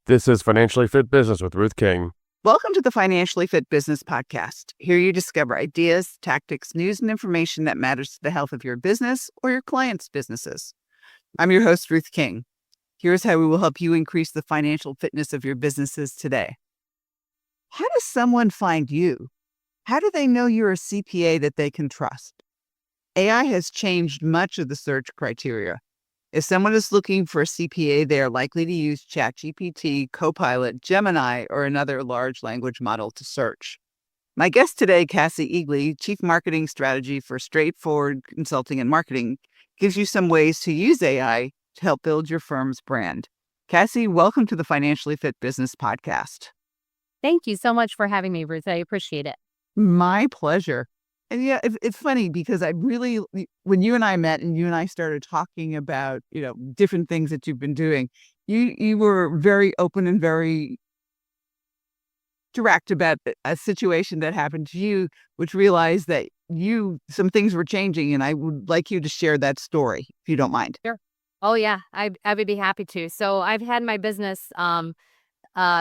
This is Financially Fit Business with Ruth King. Welcome to the Financially Fit Business Podcast. Here you discover ideas, tactics, news, and information that matters to the health of your business or your clients' businesses. I'm your host, Ruth King. Here's how we will help you increase the financial fitness of your businesses today. How does someone find you? How do they know you're a CPA that they can trust? AI has changed much of the search criteria. If someone is looking for a CPA, they are likely to use ChatGPT, Copilot, Gemini, or another large language model to search. My guest today, Cassie Egli, Chief Marketing Strategy for Straightforward Consulting and Marketing, gives you some ways to use AI to help build your firm's brand. Cassie, welcome to the Financially Fit Business Podcast. Thank you so much for having me, Ruth. I appreciate it. My pleasure. And yeah, it's funny because when you and I met and you and I started talking about, different things that you've been doing, you were very open and very direct about a situation that happened to you, which realized that some things were changing. And I would like you to share that story, if you don't mind. Sure. Oh, yeah, I would be happy to. So I've had my business,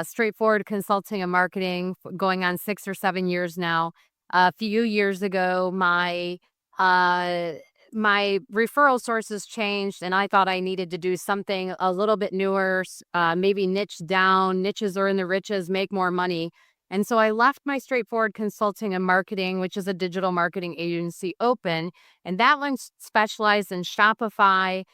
Straightforward Consulting and Marketing, going on 6 or 7 years now. A few years ago, my referral sources changed, and I thought I needed to do something a little bit newer, maybe niche down. Niches are in the riches, make more money. And so I left my Straightforward Consulting and Marketing, which is a digital marketing agency, open, and that one specialized in Shopify,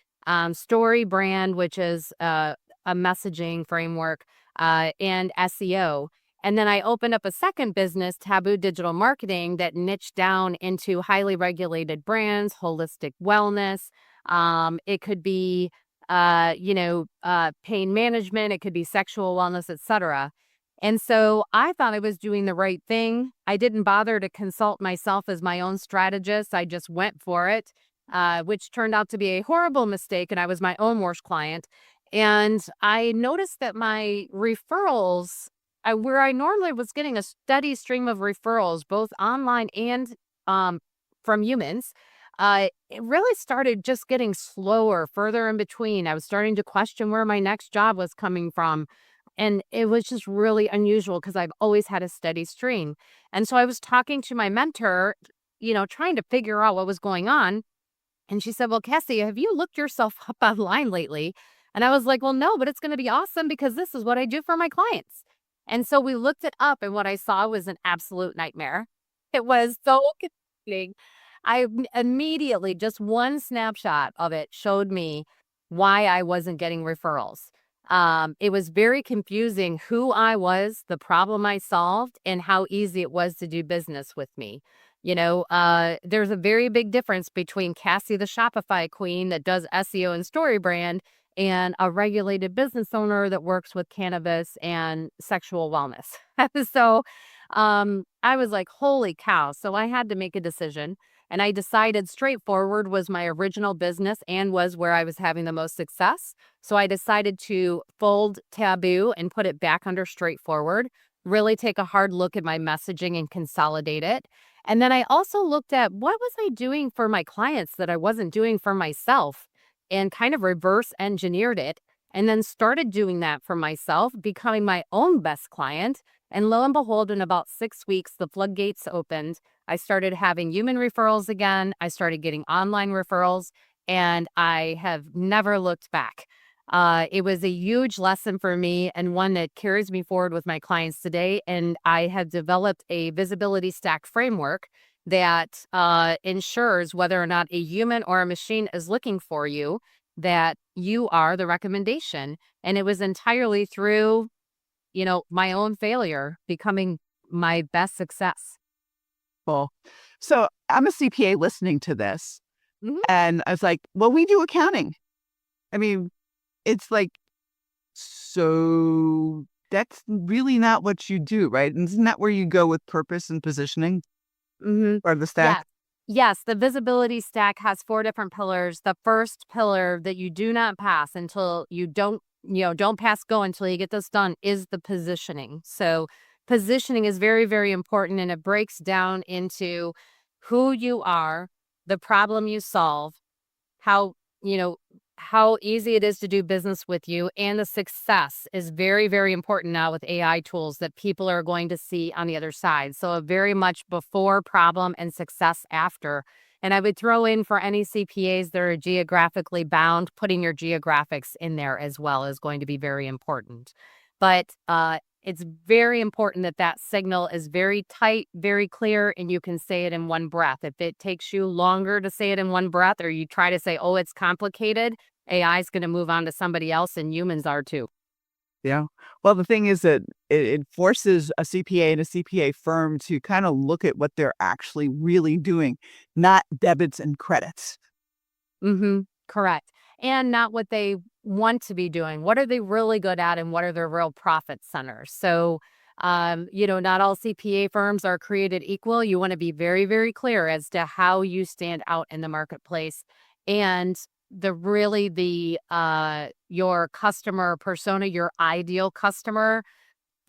Story Brand, which is a messaging framework, and SEO. And then I opened up a second business, Taboo Digital Marketing, that niched down into highly regulated brands, holistic wellness. It could be, pain management. It could be sexual wellness, etc. And so I thought I was doing the right thing. I didn't bother to consult myself as my own strategist. I just went for it, which turned out to be a horrible mistake. And I was my own worst client. And I noticed that my referrals, where I normally was getting a steady stream of referrals, both online and from humans, it really started just getting slower, further in between. I was starting to question where my next job was coming from. And it was just really unusual because I've always had a steady stream. And so I was talking to my mentor, trying to figure out what was going on. And she said, "Well, Cassie, have you looked yourself up online lately?" And I was like, "Well, no, but it's going to be awesome because this is what I do for my clients." And so we looked it up, and what I saw was an absolute nightmare. It was so confusing. I immediately, just one snapshot of it showed me why I wasn't getting referrals. It was very confusing who I was, the problem I solved, and how easy it was to do business with me. There's a very big difference between Cassie, the Shopify queen that does SEO and Story Brand, and a regulated business owner that works with cannabis and sexual wellness. So I was like, holy cow. So I had to make a decision. And I decided Straightforward was my original business and was where I was having the most success. So I decided to fold Taboo and put it back under Straightforward, really take a hard look at my messaging and consolidate it. And then I also looked at what was I doing for my clients that I wasn't doing for myself, and kind of reverse engineered it, and then started doing that for myself, becoming my own best client. And lo and behold, in about 6 weeks, the floodgates opened. I started having human referrals again. I started getting online referrals, and I have never looked back. It was a huge lesson for me and one that carries me forward with my clients today. And I have developed a visibility stack framework that ensures whether or not a human or a machine is looking for you, that you are the recommendation. And it was entirely through, my own failure becoming my best success. Cool. So I'm a CPA listening to this, Mhm. and I was like, well, we do accounting. I mean, it's like, so that's really not what you do, right? And isn't that where you go with purpose and positioning? Or the stack? Yes, the visibility stack has 4 different pillars. The first pillar that you do not pass until you don't pass go until you get this done is the positioning. So positioning is very, very important, and it breaks down into who you are, the problem you solve, how how easy it is to do business with you, and the success is very, very important now with AI tools that people are going to see on the other side. So a very much before problem and success after. And I would throw in for any CPAs that are geographically bound, putting your geographics in there as well is going to be very important. But it's very important that that signal is very tight, very clear, and you can say it in one breath. If it takes you longer to say it in one breath, or you try to say, oh, it's complicated, AI is going to move on to somebody else, and humans are too. Yeah. Well, the thing is that it forces a CPA and a CPA firm to kind of look at what they're actually really doing, not debits and credits. Correct. And not what they want to be doing. What are they really good at, and what are their real profit centers? So, not all CPA firms are created equal. You want to be very, very clear as to how you stand out in the marketplace, and your customer persona, your ideal customer,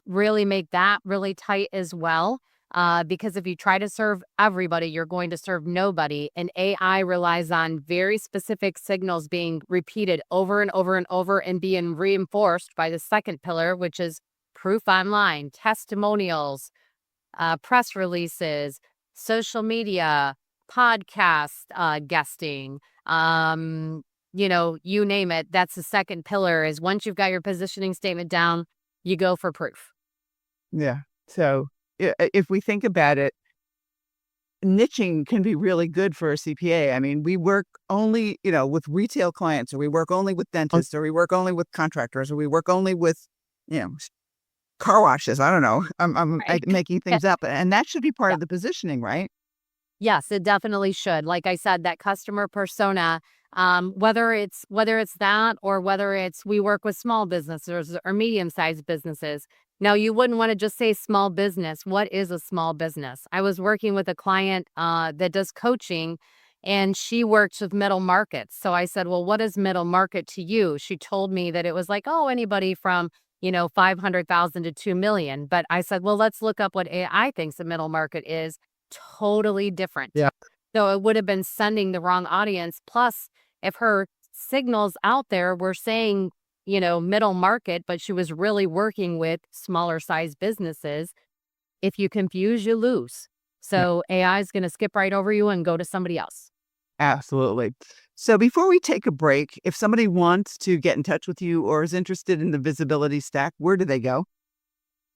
really make that really tight as well. Because if you try to serve everybody, you're going to serve nobody. And AI relies on very specific signals being repeated over and over and over and being reinforced by the second pillar, which is proof online, testimonials, press releases, social media, podcast guesting, you name it. That's the second pillar. Is once you've got your positioning statement down, you go for proof. Yeah. So if we think about it, niching can be really good for a CPA. I mean, we work only, with retail clients, or we work only with dentists, or we work only with contractors, or we work only with, you know, car washes. I don't know. I'm Right. making things up, and that should be part of the positioning, right? Yes, it definitely should. Like I said, that customer persona, whether it's that, or whether it's we work with small businesses or medium-sized businesses. Now, you wouldn't want to just say small business. What is a small business? I was working with a client that does coaching, and she works with middle markets. So I said, well, what is middle market to you? She told me that it was like, oh, anybody from 500,000 to 2 million. But I said, well, let's look up what AI thinks a middle market is. Totally different. Yeah. So it would have been sending the wrong audience. Plus, if her signals out there were saying, middle market, but she was really working with smaller size businesses, if you confuse, you lose. Yeah. So AI is going to skip right over you and go to somebody else. Absolutely. So before we take a break, if somebody wants to get in touch with you or is interested in the visibility stack, where do they go?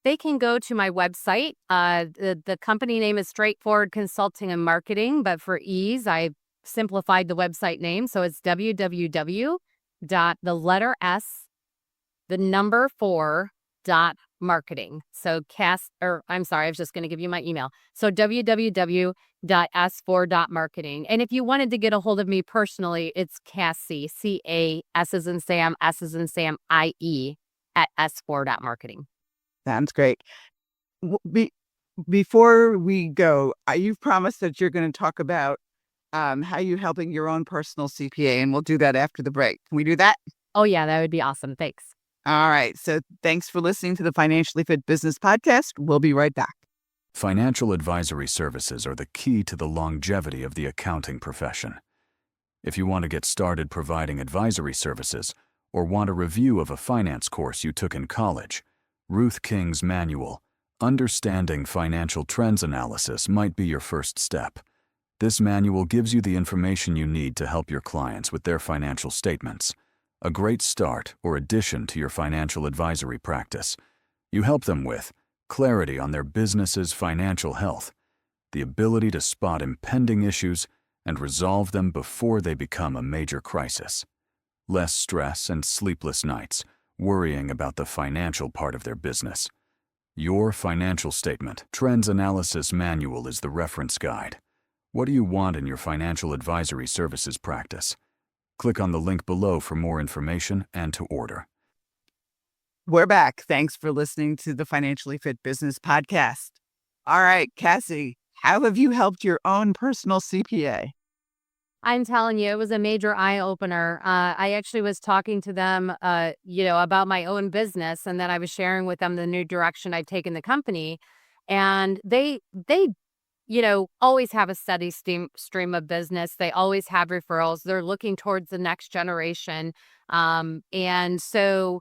They can go to my website. The company name is Straightforward Consulting and Marketing, but for ease, I simplified the website name. So it's www.4.marketing. So I'm sorry, I was just going to give you my email. So www.s4.marketing. And if you wanted to get a hold of me personally, it's Cassie, C-A, S as in Sam, S as in Sam, I-E, at s4.marketing. Sounds great. Before we go, you've promised that you're going to talk about how you're helping your own personal CPA, and we'll do that after the break. Can we do that? Oh, yeah, that would be awesome. Thanks. All right. So thanks for listening to the Financially Fit Business Podcast. We'll be right back. Financial advisory services are the key to the longevity of the accounting profession. If you want to get started providing advisory services, or want a review of a finance course you took in college, Ruth King's manual, Understanding Financial Trends Analysis, might be your first step. This manual gives you the information you need to help your clients with their financial statements. A great start or addition to your financial advisory practice. You help them with clarity on their business's financial health, the ability to spot impending issues and resolve them before they become a major crisis, less stress and sleepless nights worrying about the financial part of their business. Your Financial Statement Trends Analysis Manual is the reference guide. What do you want in your financial advisory services practice? Click on the link below for more information and to order. We're back. Thanks for listening to the Financially Fit Business Podcast. All right, Cassie, how have you helped your own personal CPA? I'm telling you, it was a major eye-opener. I actually was talking to them, about my own business, and then I was sharing with them the new direction I've taken the company. And they always have a steady stream of business. They always have referrals. They're looking towards the next generation. And so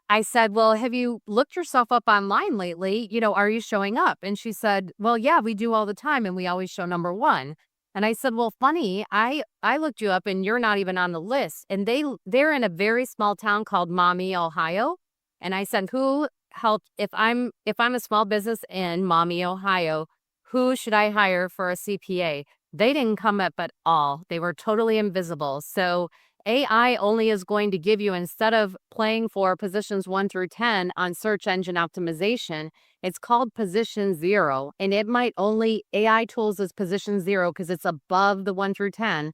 I said, well, have you looked yourself up online lately? Are you showing up? And she said, well, yeah, we do all the time. And we always show number one. And I said, well, funny, I looked you up and you're not even on the list. And they're in a very small town called Maumee, Ohio. And I said, who helped, if I'm a small business in Maumee, Ohio, who should I hire for a CPA? They didn't come up at all. They were totally invisible. So AI only is going to give you, instead of playing for positions 1 through 10 on search engine optimization, it's called position 0. And it might only, AI tools is position 0 because it's above the 1 through 10.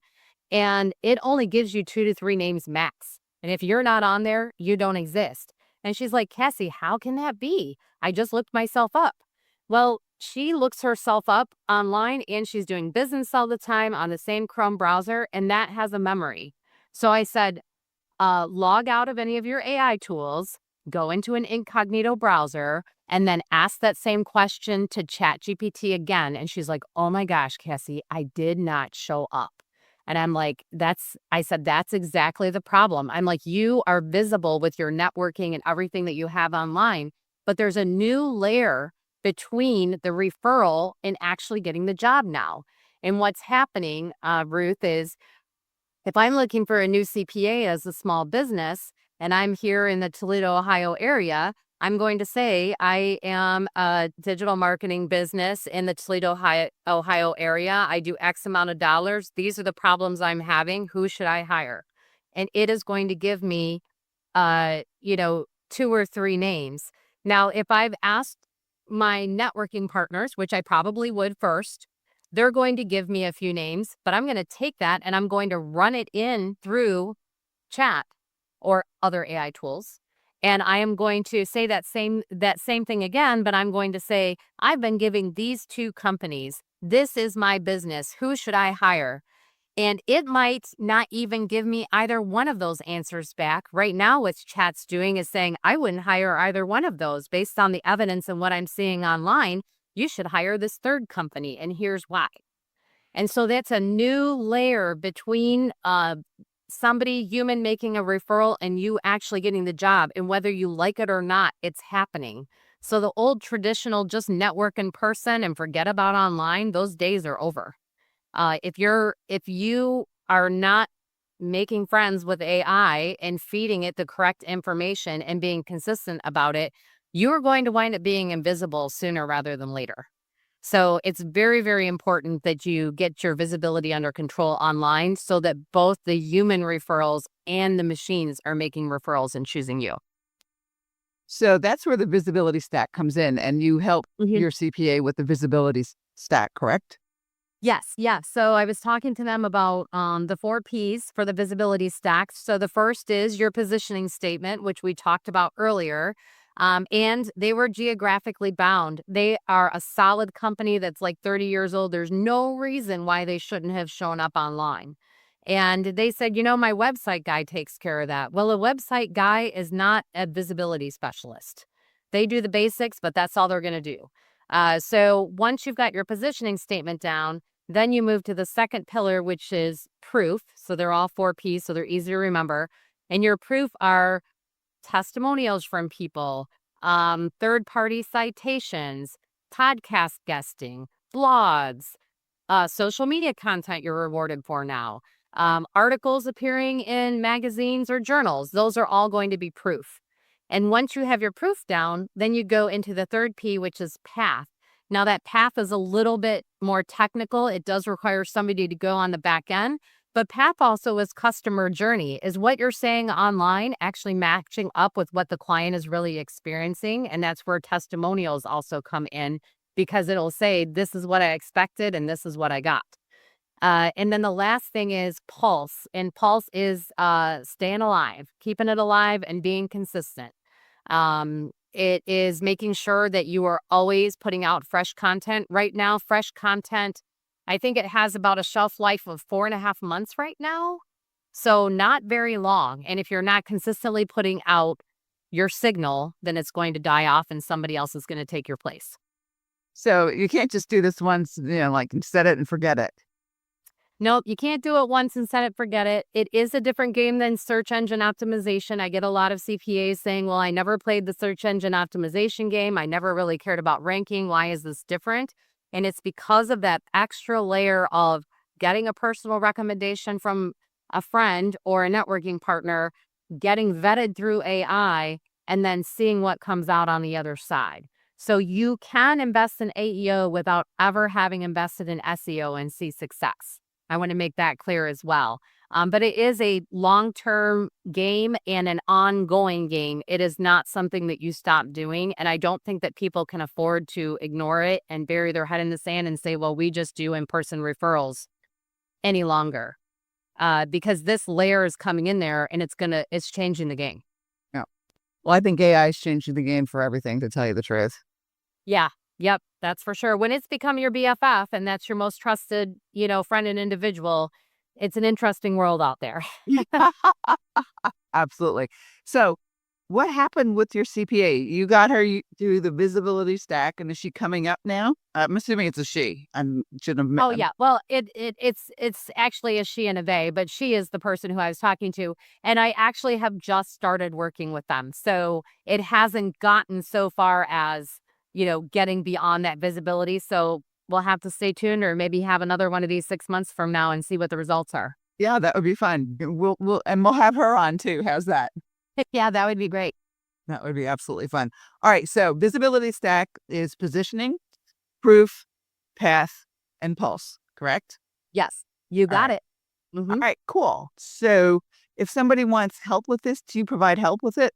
And it only gives you 2 to 3 names max. And if you're not on there, you don't exist. And she's like, Cassie, how can that be? I just looked myself up. Well, she looks herself up online and she's doing business all the time on the same Chrome browser, and that has a memory. So I said, log out of any of your AI tools, go into an incognito browser, and then ask that same question to ChatGPT again. And she's like, oh my gosh, Cassie, I did not show up. And I'm like, I said, that's exactly the problem. I'm like, you are visible with your networking and everything that you have online, but there's a new layer between the referral and actually getting the job now. And what's happening, Ruth, is if I'm looking for a new CPA as a small business and I'm here in the Toledo, Ohio area, I'm going to say I am a digital marketing business in the Toledo, Ohio area. I do X amount of dollars. These are the problems I'm having. Who should I hire? And it is going to give me, 2 or 3 names. Now, if I've asked my networking partners, which I probably would first, they're going to give me a few names, but I'm going to take that and I'm going to run it in through chat or other AI tools. And I am going to say that same thing again, but I'm going to say, I've been giving these 2 companies, this is my business. Who should I hire? And it might not even give me either one of those answers back. Right now, what chat's doing is saying, I wouldn't hire either one of those based on the evidence and what I'm seeing online. You should hire this 3rd company, and here's why. And so that's a new layer between somebody, human, making a referral and you actually getting the job. And whether you like it or not, it's happening. So the old traditional just network in person and forget about online, those days are over. If you are not making friends with AI and feeding it the correct information and being consistent about it, you're going to wind up being invisible sooner rather than later. So it's very, very important that you get your visibility under control online so that both the human referrals and the machines are making referrals and choosing you. So that's where the visibility stack comes in, and you help your CPA with the visibility stack, correct? Yes. Yeah. So I was talking to them about the 4 Ps for the visibility stack. So the first is your positioning statement, which we talked about earlier. And they were geographically bound. They are a solid company that's like 30 years old. There's no reason why they shouldn't have shown up online. And they said, my website guy takes care of that. Well, a website guy is not a visibility specialist. They do the basics, but that's all they're going to do. So once you've got your positioning statement down, then you move to the second pillar, which is proof. So they're all 4 Ps, so they're easy to remember. And your proof are testimonials from people, third-party citations, podcast guesting, blogs, social media content you're rewarded for now, articles appearing in magazines or journals. Those are all going to be proof. And once you have your proof down, then you go into the 3rd P, which is path. Now that path is a little bit more technical. It does require somebody to go on the back end, but path also is customer journey. Is what you're saying online actually matching up with what the client is really experiencing? And that's where testimonials also come in, because it'll say, this is what I expected and this is what I got. And then the last thing is pulse. And pulse is staying alive, keeping it alive and being consistent. It is making sure that you are always putting out fresh content. Right now, fresh content, I think it has about a shelf life of 4.5 months right now. So not very long. And if you're not consistently putting out your signal, then it's going to die off and somebody else is going to take your place. So you can't just do this once, like set it and forget it. Nope, you can't do it once and set it, forget it. It is a different game than search engine optimization. I get a lot of CPAs saying, well, I never played the search engine optimization game. I never really cared about ranking. Why is this different? And it's because of that extra layer of getting a personal recommendation from a friend or a networking partner, getting vetted through AI, and then seeing what comes out on the other side. So you can invest in AEO without ever having invested in SEO and see success. I want to make that clear as well. But it is a long-term game and an ongoing game. It is not something that you stop doing. And I don't think that people can afford to ignore it and bury their head in the sand and say, well, we just do in-person referrals any longer. Because this layer is coming in there and it's changing the game. Yeah. Well, I think AI is changing the game for everything, to tell you the truth. Yeah. Yep, that's for sure. When it's become your BFF and that's your most trusted, friend and individual, it's an interesting world out there. Absolutely. So what happened with your CPA? You got her through the visibility stack, and is she coming up now? I'm assuming it's a she. I should have met. Oh yeah. Well, it's actually a she and a they, but she is the person who I was talking to, and I actually have just started working with them. So it hasn't gotten so far as getting beyond that visibility. So we'll have to stay tuned, or maybe have another one of these 6 months from now and see what the results are. Yeah, that would be fun. We'll have her on too. How's that? Yeah, that would be great. That would be absolutely fun. All right. So visibility stack is positioning, proof, path, and pulse, correct? Yes, you got it. All right, cool. So if somebody wants help with this, do you provide help with it?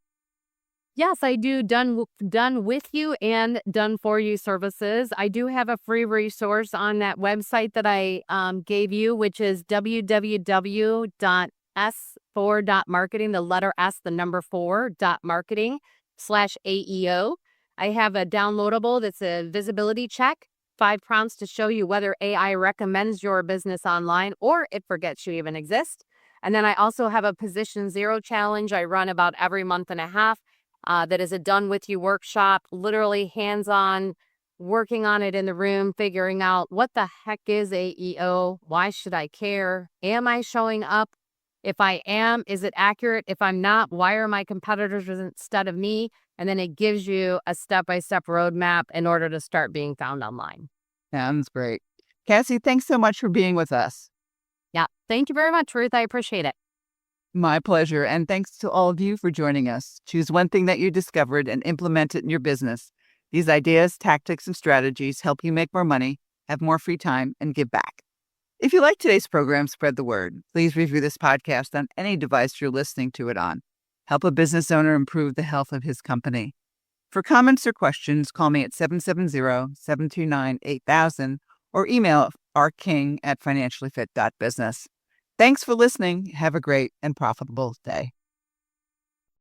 Yes, I do done with you and done for you services. I do have a free resource on that website that I gave you, which is www.s4.marketing, the letter S, the number 4.marketing/AEO. I have a downloadable that's a visibility check, 5 prompts to show you whether AI recommends your business online or it forgets you even exist. And then I also have a position zero challenge I run about every month and a half. That is a done with you workshop, literally hands-on, working on it in the room, figuring out what the heck is AEO? Why should I care? Am I showing up? If I am, is it accurate? If I'm not, why are my competitors instead of me? And then it gives you a step-by-step roadmap in order to start being found online. Sounds great. Cassie, thanks so much for being with us. Yeah. Thank you very much, Ruth. I appreciate it. My pleasure. And thanks to all of you for joining us. Choose one thing that you discovered and implement it in your business. These ideas, tactics, and strategies help you make more money, have more free time, and give back. If you like today's program, spread the word. Please review this podcast on any device you're listening to it on. Help a business owner improve the health of his company. For comments or questions, call me at 770-729-8000 or email rking@financiallyfit.business. Thanks for listening. Have a great and profitable day.